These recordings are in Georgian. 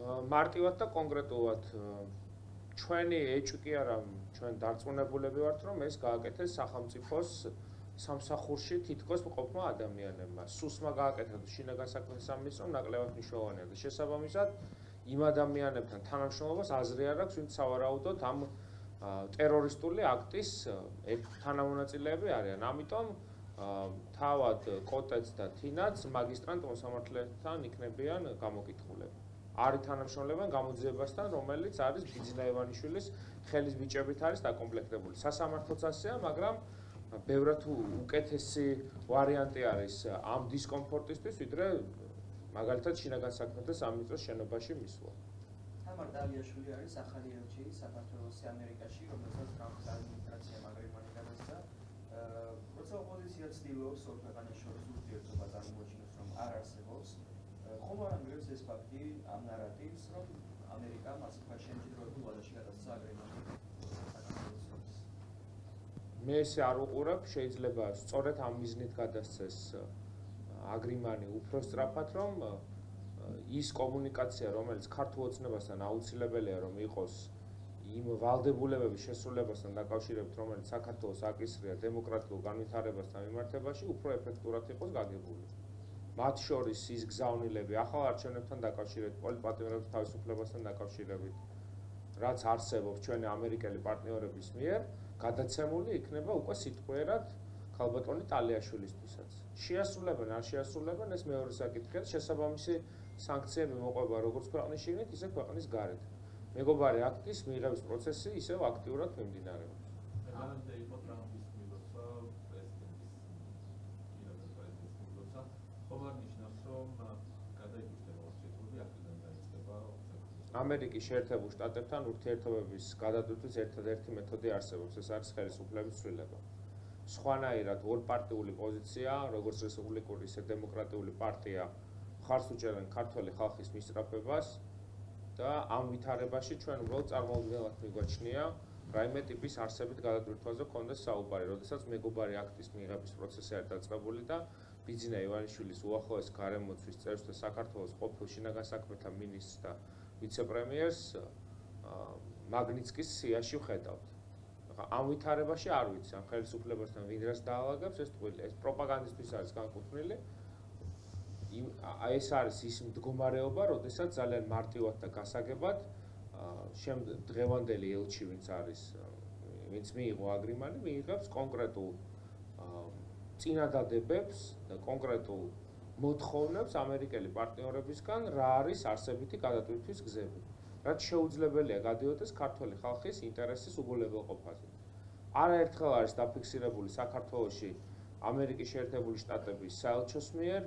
მარტივად და კონკრეტულად ჩვენი ეჭვი კი არა, ჩვენ დარწმუნებულები ვართ, რომ ეს გააკეთეს სახელმწიფოს სამსახურში თითქოს მყოფმა ადამიანებმა. სუსმა გააკეთეს შინაგან საქმეთა სამინისტრომ ნაკლებად მნიშვნელოვანია და შესაბამისად იმ ადამიანებთან თანამშრომლობას აზრი არ აქვს, ვინც სავარაუდოდ ამ ტერორისტული აქტის თანამონაწილეები არიან. ამიტომ თავად კოტეც და თინაც მაგისტრანტ მოსამართლეთან იქნებიან გამოკითხულები. არის თანამშრომლებენ გამოძიებასთან, რომელიც არის ბიძინა ივანიშვილის ხელის ბიჭებით არის დაკომპლექტებული. სასამართლოც ასეა, მაგრამ ბევრად უკეთესი ვარიანტი არის ამ დისკომფორტისთვის, ვიდრე მაგალითად შინაგან საქმეთა სამინისტროს შენობაში მისვლა. თამარ დალიაშვილი არის ახალი ელჩი საქართველოს ამერიკაში, რომელსაც ტრამპის ადმინისტრაციამ აგრემანი გადასცა. როცა ოპოზიცია ცდილობს ორ ქვეყანას შორის ურთიერთობა წარმოუჩინოს, რომ არ არსებობს, ხომ არ ამგვარებს ეს ფაქტი ამ ნარატივს, რომ ამერიკამ ასეთ შემჭიდროებულ ვადაში გადასცა აგრემანი საქართველოს. მე ესე არ უყურებ, შეიძლება სწორედ ამ მიზნით გადასცეს აგრიმანი უფრო სწრაფად, რომ ის კომუნიკაცია, რომელიც ქართულ ოცნებასთან აუცილებელია, რომ იყოს იმ ვალდებულებების შესრულებასთან დაკავშირებით, რომელიც საქართველოს აკისრია დემოკრატიულ განვითარებასთან მიმართებაში, უფრო ეფექტურად იყოს გაგებული. მათ შორის ის გზავნილები ახალ არჩევნებთან დაკავშირებით, პოლიტპატიმრების თავისუფლებასთან დაკავშირებით, რაც არსებობს ჩვენი ამერიკელი პარტნიორების მიერ, გადაცემული იქნება უკვე სიტყვიერად ქალბატონი ტალიაშვილისთვისაც. შეასრულებენ, არ შეასრულებენ, ეს მეორე საკითხია, შესაბამისი სანქციები მოყვება როგორც ქვეყნის შიგნით, ისე ქვეყნის გარეთ. მეგობარი აქტის მიღების პროცესი ისევ აქტიურად მიმდინარეობს. ამერიკის შეერთებულ შტატებთან ურთიერთობების გადადვისთვის ერთადერთი მეთოდი არსებობს, ეს არის ხელისუფლების ცვლილება. სხვანაირად ორპარტიული პოზიცია, როგორც რესპუბლიკური, ისე დემოკრატიული პარტია მხარს უჭერენ ქართველი ხალხის მისწრაფებას და ამ ვითარებაში ჩვენ უბრალოდ წარმოუდგენლად მიგვაჩნია რაიმე ტიპის არსებით გადადვირთვაზე გქონდეს საუბარი, როდესაც მეგობარი აქტის მიღების პროცესი არის დაწყებული და ბიძინა ივანიშვილის უახლოეს გარემოცვის წევრს და საქართველოს ყოფილ შინაგან საქმეთა მინისტრს და ვიცე-პრემიერს მაგნიცკის სიაში ვხედავთ. ამ ვითარებაში არ ვიცი, ამ ხელისუფლებასთან ვინ რას დაალაგებს, ეს ტყუილი, ეს პროპაგანდისტვის არის განკუთვნილი. ეს არის ის მდგომარეობა, როდესაც ძალიან მარტივად და გასაგებად დღევანდელი ელჩი, ვინც მიიღო აგრიმანი, მიიღებს კონკრეტულ წინადადებებს და კონკრეტულ მოთხოვნებს ამერიკელი პარტნიორებისგან, რა არის არსებითი გადადვირთვის გზები, რაც შეუძლებელია გადიოდეს ქართველი ხალხის ინტერესის უგულებელყოფაზე. არაერთხელ არის დაფიქსირებული საქართველოში ამერიკის შეერთებული შტატების საელჩოს მიერ,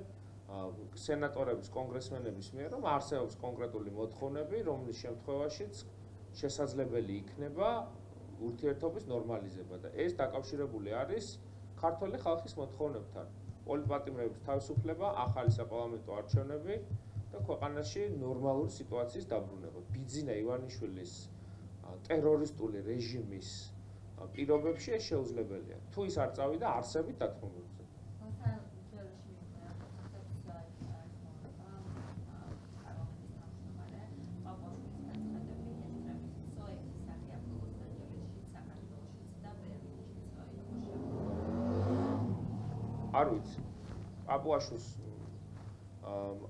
სენატორების, კონგრესმენების მიერ, რომ არსებობს კონკრეტული მოთხოვნები, რომლის შემთხვევაშიც შესაძლებელი იქნება ურთიერთობის ნორმალიზება და ეს დაკავშირებული არის ქართველი ხალხის მოთხოვნებთან. პოლიტპატიმრების თავისუფლება, ახალი საპარლამენტო არჩევნები და ქვეყანაში ნორმალური სიტუაციის დაბრუნება. ბიძინა ივანიშვილის ტერორისტული რეჟიმის პირობებში ეს შეუძლებელია. თუ ის არ წავიდა არსებით დათმობებზე. არ ვიცი. პაპუაშვილს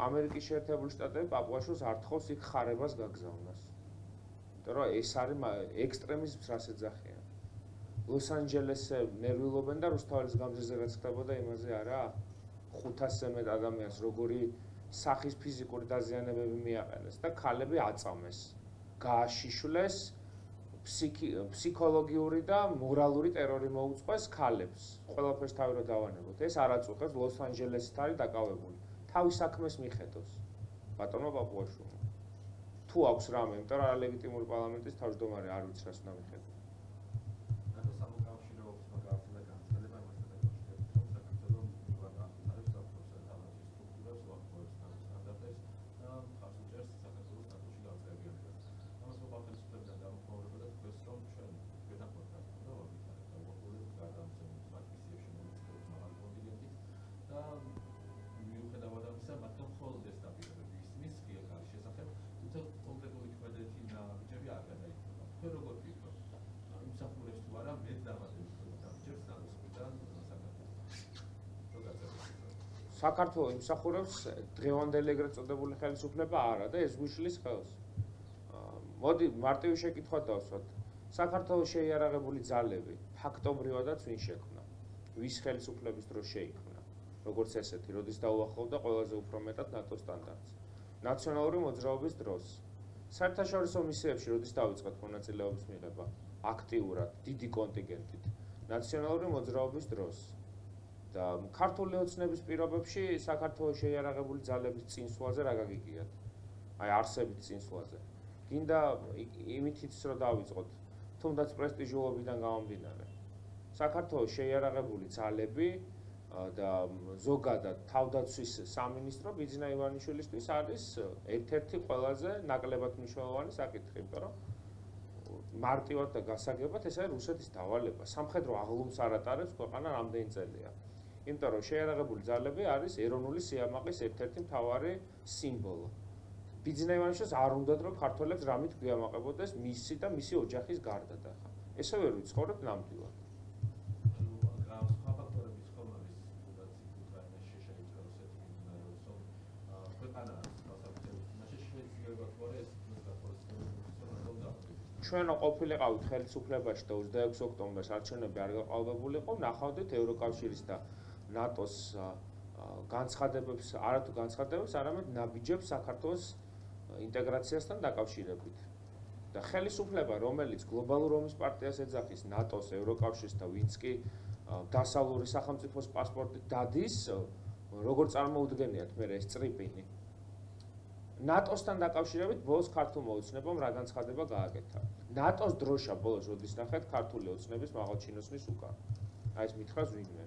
ამერიკის შეერთებული შტატები პაპუაშვილს არტხოვს იქ ხარებას გაგზავნას. იმიტომ რომ ეს არის ექსტრემიზმს რას ეძახიან. ლოს-ანჯელესზე ნერვიულობენ და რუსთაველის გამზირზე რაც ხდებოდა იმაზე არა? 500-ზე მეტ ადამიანს როგორი სახის ფიზიკური დაზიანებები მიაყენეს და ქალები აწამეს, გააშიშვლეს, ფსიქოლოგიური და მორალური ტერორი მოუწყეს ქალებს. ყველაფერს თავი რა დავანებოთ. ეს არ აწუხებს ლოს-ანჯელესით არის დაკავებული. თავის საქმეს მიხედოს. ბატონო პაპუაშვილმა. თუ აქვს რამე, იმიტომ რომ არალეგიტიმური პარლამენტის თავმჯდომარე არ ვიცი რას უნდა მიხედო. საქართველოს იმსახურებს დღევანდელი ეგრეთ წოდებული ხელისუფლება არა და ეს გვიშლის ხელს. მოდი მარტივი შეკითხვა დავსვათ. საქართველოს შეიარაღებული ძალები ფაქტობრივადაც ვინ შექმნა? ვის ხელისუფლების დროს შეიქმნა? როგორც ესეთი, როდის დაუახლოვდა ყველაზე უფრო მეტად ნატოს სტანდარტს. ნაციონალური მოძრაობის დროს. საერთაშორისო მისიებში როდის დაიწყეთ მონაწილეობის მიღება? აქტიურად, დიდი კონტინგენტით. ნაციონალური მოძრაობის დროს. და ქართული ოცნების პირობებში საქართველოს შეიარაღებული ძალების წინსვლაზე რა გაგიგიათ? აი არსებით წინსვლაზე. გინდა იმითიც რომ დავიწყოთ, თუნდაც პრესტიჟულობიდან გამომდინარე. საქართველოს შეიარაღებული ძალები და ზოგადად თავდაცვის სამინისტრო ბიძინა ივანიშვილისთვის არის ერთ-ერთი ყველაზე ნაკლებად მნიშვნელოვანი საკითხი, იმიტომ რომ მარტივად და გასაგებად ეს არის რუსეთის დავალება. სამხედრო აღლუმს არ ატარებს ქვეყანა რამდენი წელია. იმიტომ რომ შეიარაღებული ძალები არის ეროვნული სიამაყის ერთ-ერთი მთავარი სიმბოლო. ბიძინა ივანიშვილს არ უნდათ რომ ქართველებს რამით გვიამაყებოდეს მისი და მისი ოჯახის გარდა და ხა. ესე ვერ ვიცხოვრებ ნამდვილად. ჩვენ ყოფილიყავით ხელისუფლებაში და 26 ოქტომბერს არჩევნები არ გაყალბებულიყო, ნახავდით ევროკავშირის და ნატოს განცხადებებს, არათუ განცხადებებს, არამედ ნაბიჯებს საქართველოს ინტეგრაციასთან დაკავშირებით. და ხელისუფლება, რომელიც გლობალურ ომის პარტიას ეძახის, ნატოს, ევროკავშირს და ვინც კი დასავლური სახელმწიფოს პასპორტით დადის, როგორ წარმოუდგენიათ მე ეს წრიპინი. ნატოსთან დაკავშირებით ბოლოს ქართულმა ოცნებამ რა განცხადება გააკეთა. ნატოს დროშა ბოლოს როდის ნახეთ ქართული ოცნების მაღალჩინოსნის უკან. აი ეს მითხრას ვინმე?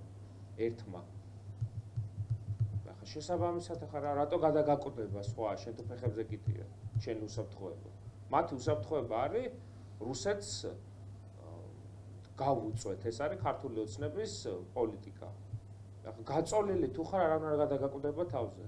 ერთმა. ახლა შესაბამისად ახლა რატო გადაგაკვდება სხვა შენ თუ ფეხებზე კიტია, შენ უსაფრთხოება. მათი უსაფრთხოება არის რუსეთს გავუწვეთ, ეს არის ქართული ოცნების პოლიტიკა. ახლა გაწოლილი თუ ხარ არავინ არ გადაგაკვდება თავზე.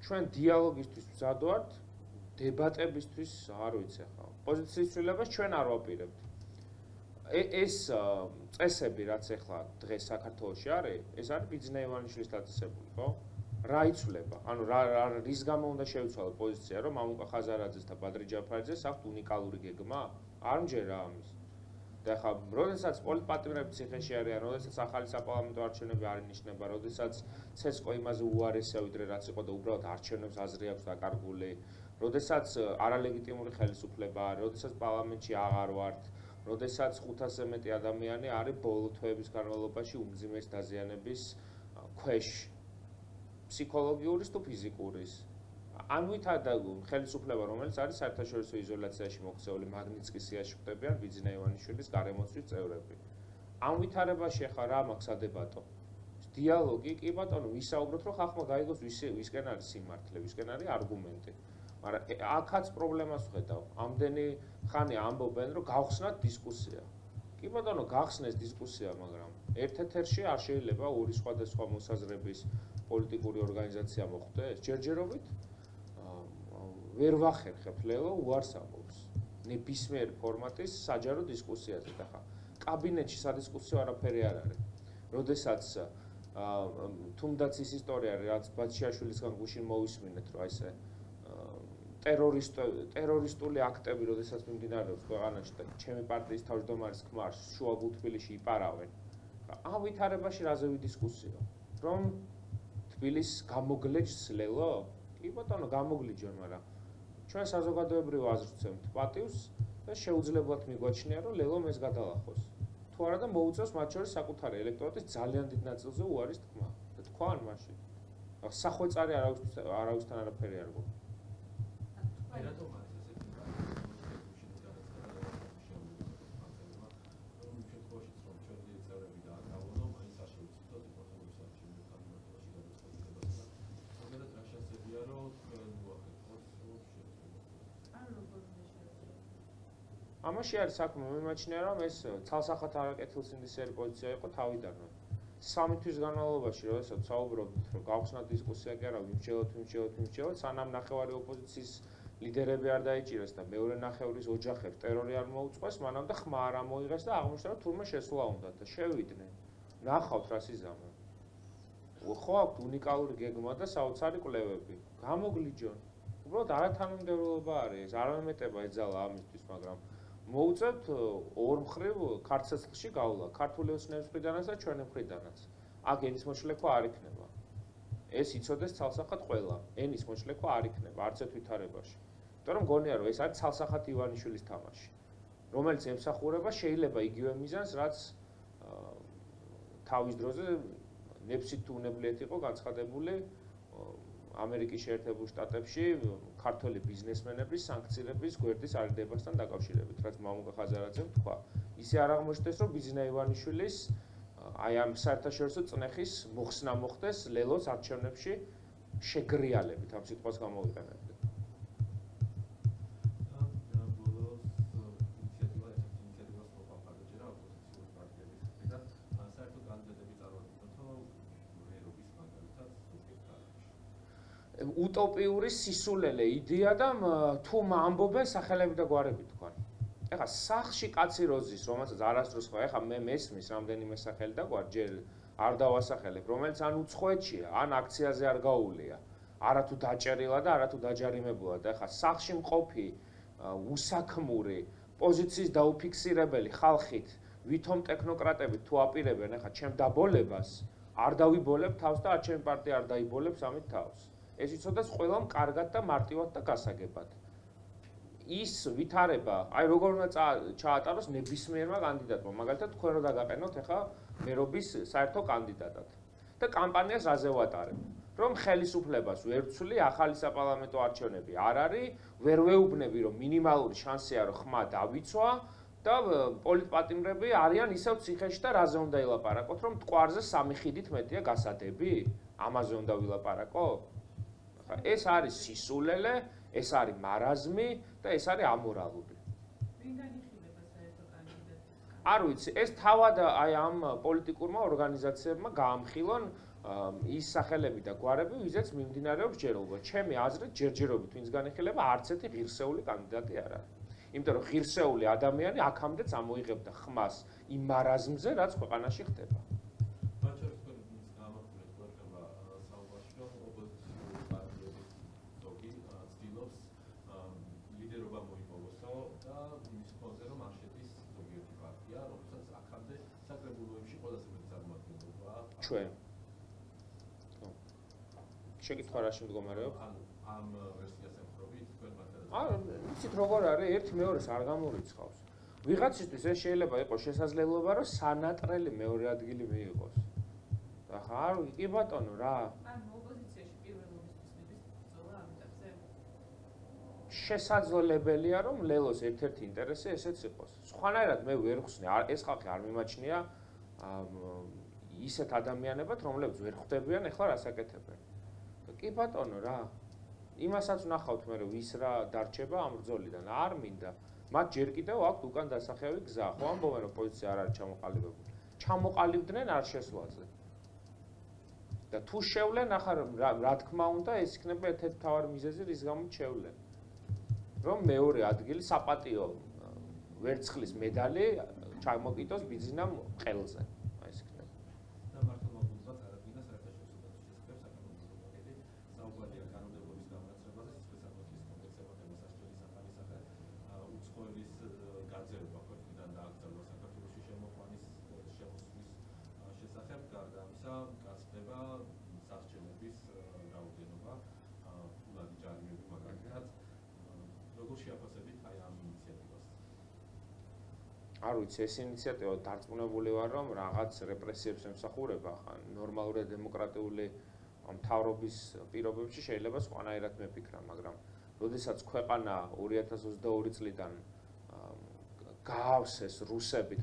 ჩვენ დიალოგისთვის მზად ვართ, დებატებისთვის არ ვიცი ახლა. პოზიციის ცვლილებას ჩვენ არ ვაპირებთ. ეს წესები, რაც ახლა დღეს საქართველოში არის, ეს არის ბიძინა ივანიშვილის დაწესებული, ხო? რა იცვლება? ანუ რის გამო უნდა შევიცვალოთ პოზიცია, რომ მამუკა ხაზარაძეს და ბადრი ჯაფარიძეს აქვთ უნიკალური გეგმა? არ მჯერა ამის. და ახლა, როდესაც პოლიტპატიმრები ციხეში არიან, როდესაც ახალი საპარლამენტო არჩევნები არ ინიშნება, როდესაც ცესკო იმაზე უარესია, ვიდრე რაც იყო და უბრალოდ არჩევნებს აზრი აქვს დაკარგული, როდესაც არალეგიტიმური ხელისუფლება არის, როდესაც პარლამენტში აღარ ვართ, როდესაც 500-ზე მეტი ადამიანი არის ბოლო თვეების განმავლობაში უმძიმეს დაზიანების ქვეშ, ფსიქოლოგიურის თუ ფიზიკურის. ამ ვითარდა ხელისუფლება, რომელიც არის საერთაშორისო იზოლაციაში მოქცეული მაგნიტსკის სიაში ხვდებიან ბიძინა ივანიშვილის გარემოცვის წევრები. ამ ვითარებაში ახლა რა მაქვს სადებატო? დიალოგი, კი ბატონო, ვისაუბროთ, რომ ხალხმა გაიგოს ვისკენ არის სიმართლე, ვისკენ არის არგუმენტი. მაგრამ აქაც პრობლემას ვხედავ. ამდენი ხანი ამბობენ, რომ გავხსნათ დისკუსია. კი ბატონო, გახსნეს დისკუსია, მაგრამ ერთ-ერთში არ შეიძლება ორი სხვადასხვა მოსაზრების პოლიტიკური ორგანიზაცია მოხვდეს. ჯერჯერობით ვერ ვახერხებთ ლელო უარს ამბობს. ნებისმიერ ფორმატის საჯარო დისკუსიაზე და ხა კაბინეტში სადისკუსიო არაფერი არ არის. როდესაც თუნდაც ის ისტორია რაც ბაჩიაშვილისგან გუშინ მოვისმინეთ, რომ ესე ტერორისტული აქტები, როდესაც მიმდინარეობს ქვეყანაში და ჩემი პარტიის თავმჯდომარის ქმარს შუაგულ თბილისში იპარავენ. ამ ვითარებაში რაზე ვიდისკუსიო? რომ თბილისს გამოგლეჯს ლელო? კი ბატონო, გამოგლიჯონ, მაგრამ ჩვენ საზოგადოებრივ აზრს ვცემთ პატივს და შეუძლებლად მიგვაჩნია, რომ ლელომ ეს გადალახოს. თუ არა და მოუწევს მათ შორის საკუთარი ელექტორატის ძალიან დიდ ნაწილზე უარის თქმა. და თქვან მაშინ. სახვეწარი არავისთან არაფერი არ გვაქვს. ამაში არის საქმე, მიმაჩნია რომ ეს ცალსახად არაკეთილსინდისერი პოზიცია იყო თავიდანვე. 3 თვის განმავლობაში, როდესაც საუბრობთ, რომ გავხსნათ დისკუსია კი არა, ვიმსჯელოთ, სანამ ნახევარი ოპოზიციის ლიდერები არ დაიჭირეს და მეორე ნახევრის ოჯახებს ტერორი არ მოუწყვეს, მანამდე ხმა არ მოიღეს და აღმოჩნდა, რომ თურმე შესვლა უნდა და შევიდნენ. ნახავთ რა სიზამო. ხო აქვთ უნიკალური გეგმა და საოცარი კვლევები. გამოგლიჯონ. უბრალოდ არათანმიმდევრულობა არის, არ ამეტება ეძალა ამისთვის, მაგრამ მოუწევთ ორ მხრივ ქართლში გავლა, ქართული ოცნების მხრიდანაც და ჩვენი მხრიდანაც. აქ ენის მოშლექვა არ იქნება. ეს იცოდეს ცალსახად ყველა. ენის მოშლექვა არ იქნება არც ერთ ვითარებაში. იმიტომ რომ მგონია რომ ეს არის ცალსახად ივანიშვილის თამაში, რომელიც ემსახურება შეიძლება იგივე მიზანს, რაც თავის დროზე ნებსით თუ უნებლიეთ იყო განცხადებული ამერიკის შეერთებულ შტატებში ქართველი ბიზნესმენების სანქციების გვერდის არიდებასთან დაკავშირებით, რაც მამუკა ხაზარაძემ თქვა. ისე არ აღმოჩნდეს, რომ ბიზნა ივანიშვილის აი ამ საერთაშორისო წნეხის მოხსნა მოხდეს ლელოს არჩევნებში შეგრიალებით, ამ სიტყვას გამოვიყენებდი. утопიური სისულელე იდეა და თუ ამბობენ სახელები და გვარები თქვენ. ეხლა სახში კაცი როზის, რომელსაც არასდროს ხო, ეხლა მე მესმის რამდენიმე სახელი და გვარ, ჯერ არ დავასახელებ, რომელიც ან უცხოეთშია, ან აქციაზე არ გაუვლია, არათუ დაჭერილა და არათუ დაჯარიმებულა და ეხლა სახში მყოფი უსაქმური პოზიციის დაუფიქსირებელი ხალხით, ვითომ ტექნოკრატები თუ აპირებენ ეხლა ჩემ დაბოლებას, არ დავიბოლებ თავს და არ ჩემი პარტია არ დაიბოლებს ამით თავს. ეს იცოდეს ყველამ კარგად და მარტივად და გასაგებად. ის ვითარება, აი როგორ უნდა ჩაატაროს ნებისმიერმა კანდიდატმა, მაგალითად თქვენ რო დაგაყენოთ ახლა მერობის საერთო კანდიდატად და კამპანიას რაზე ვატარებ, რომ ხელისუფლებას ვერ ვცვლი, ახალი საპარლამენტო არჩევნები არ არის, ვერ ვეუბნები, რომ მინიმალური შანსია რომ ხმა დავიცვა და პოლიტპატიმრები არიან ისევ ციხეში და რაზე უნდა ილაპარაკოთ, რომ მტკვარზე 3 ხიდით მეტია გასადები, ამაზე უნდა ვილაპარაკოთ? ეს არის სისულელე, ეს არის მარაზმი და ეს არის ამორალური. ვინ განიხილება საერთო კანდიდატს? არ ვიცი, ეს თავად აი ამ პოლიტიკურმა ორგანიზაციებმა გაამხილონ ის სახელები და გვარები, ვიზეც მიმდინარეობს ჯერობა. ჩემი აზრით, ჯერჯერობით ვინც განიხილება, არც ერთი ღირსეული კანდიდატი არ არის. იმიტომ რომ ღირსეული ადამიანი აქამდეც ამოიღებდა ხმას იმ მარაზმზე, რაც ქვეყანაში ხდება. ჩვენ. შეკითხვა რაში მდგომარეობს? ამ ვერსიას ემხრობით თქვენ მაგალითად. არა, იცით როგორ არის, ერთი მეორეს არ გამორიცხავს. ვიღაცისთვის ეს შეიძლება იყოს შესაძლებლობა, რომ სანატრელი მეორე ადგილი მიიღოს. და ხარ, კი ბატონო რა. ან ოპოზიციაში პირველობისთვის მიდის ბრძოლა ამ ეტაპზე? შესაძლებელია, რომ ლელოს ერთ-ერთი ინტერესი ესეც იყოს. სხვანაირად მე ვერ ხსნი, ეს ხალხი არ მიმაჩნია ისეთ ადამიანებად, რომლებიც ვერ ხვდებიან ახლა რას აკეთებენ. კი ბატონო რა. იმასაც ვნახავთ მე რომ ვის რა დარჩება ამ ბრძოლიდან, არ მინდა. მათ ჯერ კიდევ აქვთ უკან დასახევი გზა, ხო ამბობენ რომ პოზიცია არ არის ჩამოყალიბებული. ჩამოყალიბდნენ არ შესვლაზე. და თუ შევლენ, ახლა რა თქმა უნდა, ეს იქნება ერთ-ერთი მთავარი მიზეზი, რის გამოც შევლენ. რომ მეორე ადგილი საპატიო ვერცხლის მედალი ჩამოგიტოს ბიზნამ ყელზე. არ ვიცი, ეს ინიციატივა დარწმუნებული ვარ, რომ რაღაც რეპრესიებს ემსახურება, ხან ნორმალური დემოკრატიული მთავრობის პირობებში შეიძლება სხვანაირად მეფიქრა, მაგრამ როდესაც ქვეყანა 2022 წლიდან გაავსეს რუსებით,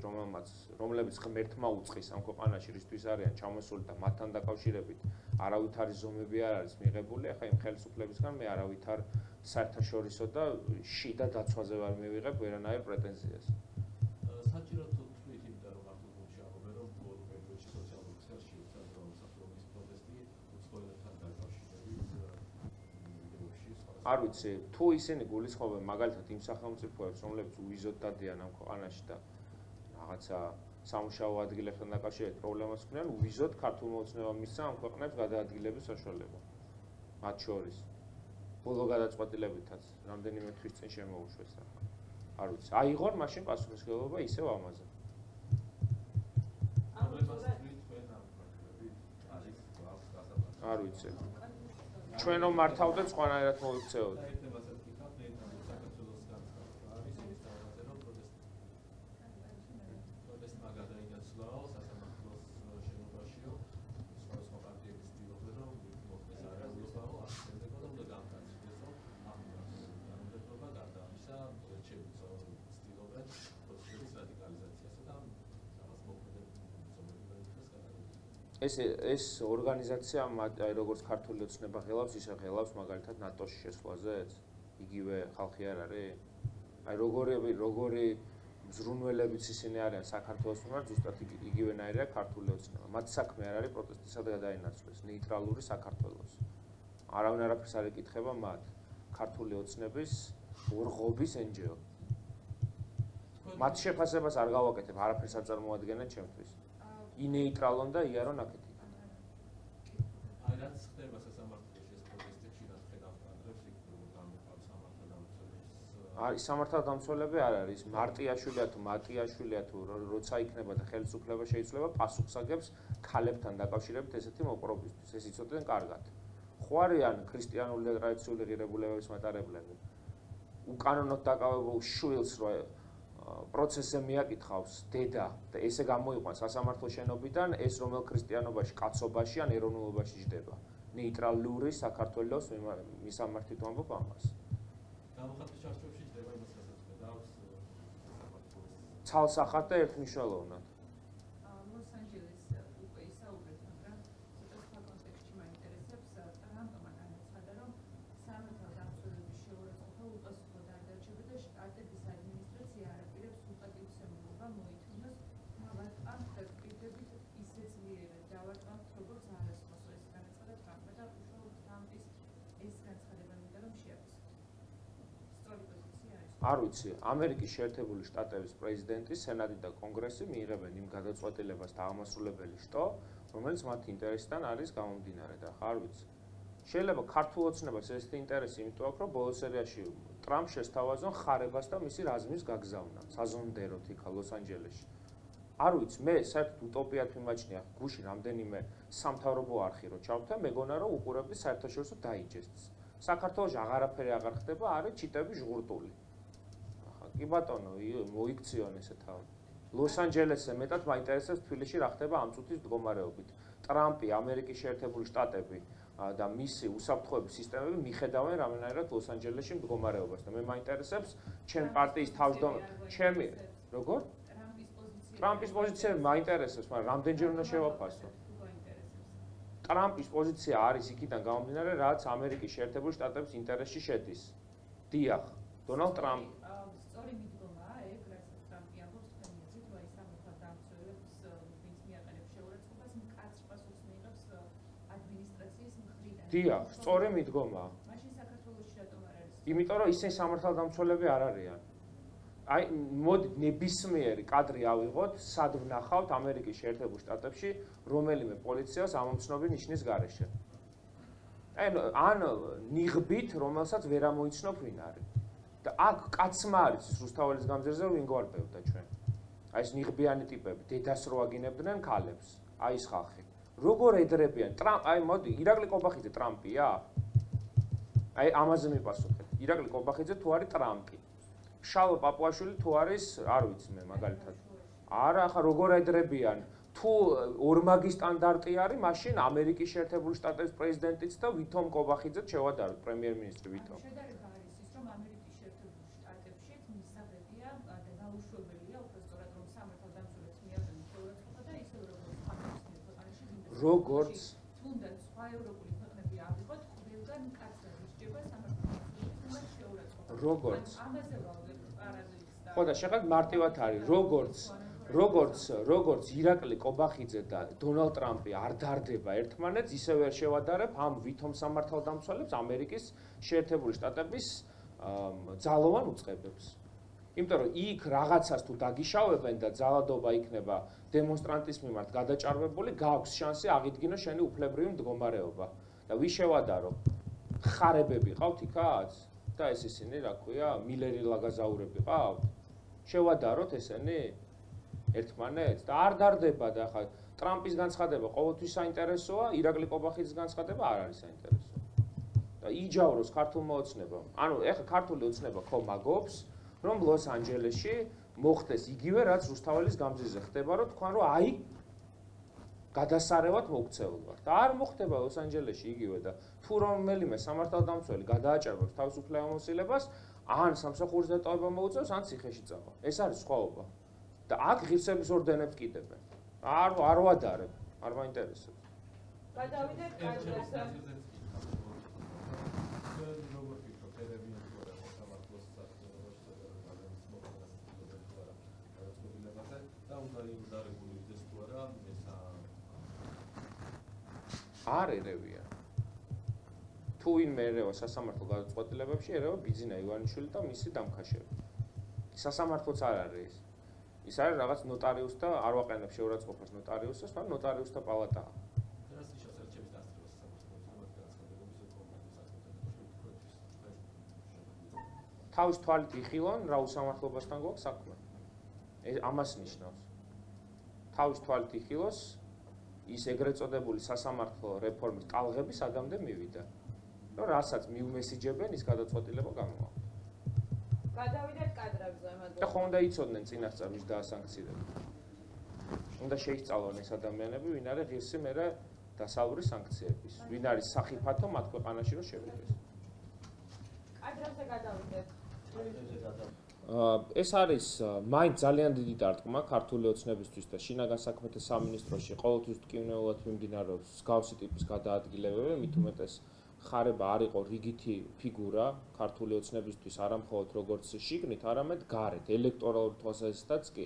რომლებიც ღმერთმა უწყის ამ ქვეყანაში რისთვის არიან ჩამოსული და მათთან დაკავშირებით არავითარი ზომები არ არის მიღებული, ახლა იმ ხელისუფლებისგან მე არავითარ საერთაშორისო და შიდა დაცვაზე ვერ მივიღებ ვერანაირ პრეტენზიას. საჭიროდ თქვით, იმიტომ რომ მართლა გულში ამბობენ, რომ ბოლო პერიოდში სოციალურ ქსელში უცად რომ საფრთხის პროტესტი უცხოელებთან დაკავშირებით არ ვიცი, თუ ისინი გულისხმობენ მაგალითად იმ სახელმწიფოებს, რომლებიც უვიზოდ დადიან ამ ქვეყანაში და რაღაცა სამუშაო ადგილებთან დაკავშირებით პრობლემას ქნიან, უვიზოდ ქართულმა ოცნებამ მისცა ამ ქვეყნებს გადაადგილების საშუალება. მათ შორის ბოლო გადაწყვეტილებითაც რამდენიმე თვის წინ შემოუშვეს ახლა. არ ვიცი, აიღონ მაშინ პასუხისმგებლობა ისევ ამაზე. არ ვიცი. ჩვენო მართავდეთ სხვანაირად მოიქცეოთ. ეს ორგანიზაცია როგორც ქართული ოცნება ღელავს, ისე ღელავს მაგალითად ნატოში შესვლაზეც. იგივე ხალხი არ არის? აი როგორი მზრუნველებიც ისინი არიან საქართველოს მიმართ, ზუსტად იგივენაირია ქართული ოცნება. მათ საქმე არ არის პროტესტისად გადაინაცვლეს ნეიტრალური საქართველოს. არავინ არაფერს არ ეკითხება მათ. ქართული ოცნების ორღობის NGO. მათ შეფასებას არ გავაკეთებ, არაფერს არ წარმოადგენენ ჩემთვის. ინეიტრალონ და იარონ აქეთი. აი რაც ხდება სასამართლოში ეს პროტესტებში რაც ხედავთ კადრებს იქ გამოყავს სამართალდამცველების არის სამართალდამცველები არ არის მარტიაშვილია თუ მატიაშვილია თუ როცა იქნება და ხელისუფლება შეიძლება პასუხს აგებს ქალებთან დაკავშირებით ესეთი მოპყრობისთვის ეს იცოდნენ კარგად. ხო არიან ქრისტიანული და ტრადიციული ღირებულებების მატარებლები. უკანონოდ დაკავებულ შვილს პროცესზე მიაკითხავს დედა და ესე გამოიყვანს სასამართლო შენობიდან ეს რომელ ქრისტიანობაში, კაცობაში ან ეროვნულობაში ჯდება. ნეიტრალური საქართველოს მისამართით ვამბობ ამას. გამოხატვის ჩარჩოებში ჯდება იმას რასაც ხედავს ცალსახად და ერთმნიშვნელოვნად. ლოს-ანჯელეს უკვე ისაუბრეთ, მაგრამ ცოტა სხვა კონტექსტში მაინტერესებს ტრამპმა განაცხადა, რომ სამართალდამცველების შეურაცხყოფა უპასუხოდ არ დარჩება და შტატების ადმინისტრაცია არაპირებს უპატივცემულობა მოითმოს მავატყამ პირდებით ისე ძლიერად დავარტყამთ, როგორც არასდროს ეს განაცხადა ტრამპმა და უშუალოდ ტრამპის ეს განცხადება მინდა რომ შეაფასოთ. სწორი პოზიცია არის. არ ვიცი, ამერიკის შეერთებული შტატების პრეზიდენტი, სენატი და კონგრესი მიიღებენ იმ გადაწყვეტილებას და აღმასრულებელი შტო, რომელიც მათ ინტერესთან არის გამომდინარე და არ ვიცი. შეიძლება ქართულ ოცნებას ესეთი ინტერესი იმიტომ აქვს, რომ ბოლო სერიაში ტრამპ შესთავაზონ ხარებას და მისი რაზმის გაგზავნა საზონდეროთ იქა ლოს-ანჯელესში. არ ვიცი, მე საერთოდ უტოპიად მიმაჩნია გუში რამდენიმე სამთავრობო არხი რო ჩავთვა, მეგონა რომ უყურებდი საერთაშორისო დაიჯესტს. საქართველოში აღარაფერი აღარ ხდება, არის ჩიტები ჟღურტული. კი ბატონო, მოიქციონ ესე თავი. ლოს-ანჯელესზე მეტად მაინტერესებს თბილისში რა ხდება ამ წუთის მდგომარეობით. ტრამპი, ამერიკის შეერთებული შტატები და მისი უსაფრთხოების სისტემები მიხედავენ რამდენად ლოს-ანჯელესში მდგომარეობას და მე მაინტერესებს ჩემ პარტიის ჩემი როგორ? ტრამპის პოზიცია მაინტერესებს, მაგრამ რამდენჯერ უნდა შევაფასო? ტრამპის პოზიცია არის იქიდან გამომდინარე, რაც ამერიკის შეერთებული შტატების ინტერესში შედის. დიახ, დონალდ ტრამპ სწორი მიდგომაა ეგ, რასაც ტრამპი ამბობს თქვენი აზრით, რომ სამართალდამცველებს ვინც მიაყენებს შეურაცხყოფას, მკაცრ პასუხს მიიღებს ადმინისტრაციის მხრიდან. დიახ, სწორი მიდგომაა. მაშინ საქართველოში რატომ არ არის? იმიტომ რომ ისინი სამართალდამცველები არ არიან. აი, მოდი ნებისმიერი კადრი ავიღოთ, სად ვნახავთ ამერიკის შეერთებულ შტატებში რომელიმე პოლიციას ამომცნობი ნიშნის გარეშე. ან ნიღბით, რომელსაც ვერ ამოიცნობ ვინ არის. და აქ კაცმა არის რუსთაველის გამზირზე ვინ გვარბევდა ჩვენ. აი ეს ნიღბიანი ტიპები, დედას რო აგინებდნენ ქალებს. აი ეს ხალხი. როგორ ედრებიან? აი მოდი, ირაკლი კობახიძე ტრამპია? აი ამაზე მიპასუხეთ. ირაკლი კობახიძე თუ არის ტრამპი? შალვა პაპუაშვილი თუ არის, არ ვიცი მე მაგალითად. არა, ახლა როგორ ედრებიან? თუ ორმაგი სტანდარტი არის, მაშინ ამერიკის შეერთებული შტატების პრეზიდენტიც და ვითომ კობახიძეც შევადაროთ პრემიერ-მინისტრი ვითომ. შედარება არის ის, რომ ამერიკის შეერთებულ შტატებში მისაღებია და გაუშვებელია უბრალოდ რომ სამართალდამცველებს მიაყენონ შეურაცხყოფა და ისე როგორც ამერიკის ქვეყანაში როგორც თუნდაც სხვა ევროპული ქვეყნები ავიღოთ, ყველგან მკაცრად ისჯება სამართალდამცველებს. როგორც ამაზე ვალდებ პარაზიტს და ხო და შეხად მარტივად არის როგორც ირაკლი კობახიძე და დონალდ ტრამპი არ დარდება ერთმანეთს, ისე ვერ შევადარებ ამ ვითომ სამართალდამცველებს ამერიკის შეერთებული შტატების ძალოვან უწყებებს. იმიტომ რომ იქ რაღაცას თუ დაგიშავებენ და ძალადობა იქნება დემონსტრანტის მიმართ გადაჭარბებული, გაქვს შანსი აღიდგინოს შენი უფლებრივი მდგომარეობა. და ვის შევადარო? ხარებები ყავთ იქაც? და ეს ისინი, რა ქვია, მილერი ლაგაზაურები ყავთ? შევადაროთ ესენი ერთმანეთს და არ დარდება და ხა ტრამპის განცხადება ყოველთვის საინტერესოა, ირაკლი კობახიძის განცხადება არ არის საინტერესო. და იჯავროს ქართულმა ოცნებამ. ანუ ეხლა ქართული ოცნება ხო მაგობს, რომ ლოს-ანჯელესში მოხდეს იგივე, რაც რუსთაველის გამზიზე ხდება, რომ თქვენ რომ აი გადასარევად მოქცეულ ვართ. არ მოხდება ლოს-ანჯელესში იგივე და თუ რომელიმე სამართალდამცველი გადააჭარბებს თავისუფლ ამოსილებას, ან სამსახურის დატოვება მოუწევს, ან ციხეში წავა. ეს არის სხვაობა. და აქ ღირსების ორდენებს კიდებენ. არ ვადარებ, არ მაინტერესებს. გადავიდეთ კადრებზე. არ ერევია. თუ ვინმე ერევა სასამართლო გადაწყვეტილებებში, ერევა ბიძინა ივანიშვილი და მისი დამქაშები. სასამართლოც არ არის. ის არის რაღაც ნოტარიუსი და არ ვაყენებ შეურაცხყოფას ნოტარიუსს, მაგრამ ნოტარიუსთა პალატაა. თავის თვალით იხილონ, რა უსამართლობასთან გვაქვს საქმე. ამას ნიშნავს. თავის თვალით იხილოს ის ეგრეთ წოდებული სასამართლო რეფორმის ტალღები საგამდე მივიდა. რომ რასაც მიუმესიჯებენ, ის გადაწყვეტილება გამოვა. გადავიდეთ კადრებზე, და ხო უნდა იცოდნენ წინასწარ ვის დაასანქცირებენ. უნდა შეისწავლონ ეს ადამიანები, ვინ არის ღირსი მერე დასავლური სანქციების. ვინ არის სახიფათო მათ ქვეყანაში რომ შევიდეს. კადრებზე გადავიდეთ. ეს არის მაინც ძალიან დიდი დარტყმა ქართული ოცნებისთვის და შინაგან საქმეთა სამინისტროში ყოველთვის მტკივნეულად მიმდინარეობს მსგავსი ტიპის გადაადგილებები, მით უმეტეს ხარება არ იყო რიგითი ფიგურა ქართული ოცნებისთვის არა მხოლოდ როგორც შიგნით, არამედ გარეთ, ელექტორალური თვალსაზრისითაც კი,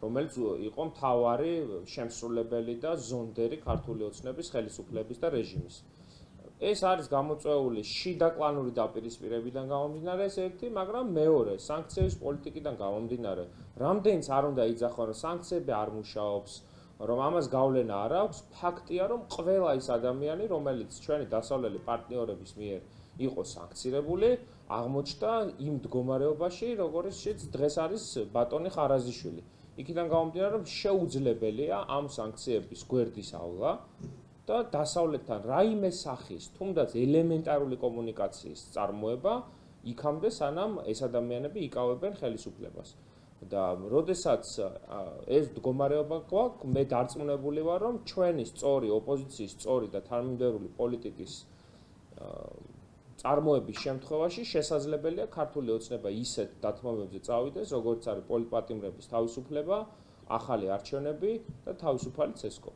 რომელიც იყო მთავარი შემსრულებელი და ზონდერი ქართული ოცნების ხელისუფლების და რეჟიმის. ეს არის გამოწვეული შიდა კლანური დაპირისპირებიდან გამომდინარე ეს ერთი, მაგრამ მეორე სანქციების პოლიტიკიდან გამომდინარე. რამდენიც არ უნდა იძახონ, რომ სანქციები არ მუშაობს, რომ ამას გავლენა არ აქვს, ფაქტია, რომ ყველა ის ადამიანი, რომელიც ჩვენი დასავლელი პარტნიორების მიერ იყო სანქცირებული, აღმოჩნდა იმ მდგომარეობაში, როგორიც დღეს არის ბატონი ხარაზიშვილი. იქიდან გამომდინარე, რომ შეუძლებელია ამ სანქციების გვერდის ავლა და დასავლეთთან რაიმე სახის, თუნდაც ელემენტარული კომუნიკაციის წარმოება იქამდე, სანამ ეს ადამიანები იკავებენ ხელისუფლებას. და როდესაც ეს მდგომარეობა გვაქვს, მე დარწმუნებული ვარ, რომ ჩვენი სწორი ოპოზიციის სწორი და თანმიმდევრული პოლიტიკის წარმოების შემთხვევაში შესაძლებელია ქართული ოცნება ისეთ დათმობებზე წავიდეს, როგორც არის პოლიტპატიმრების თავისუფლება, ახალი არჩევნები და თავისუფალი ცესკო.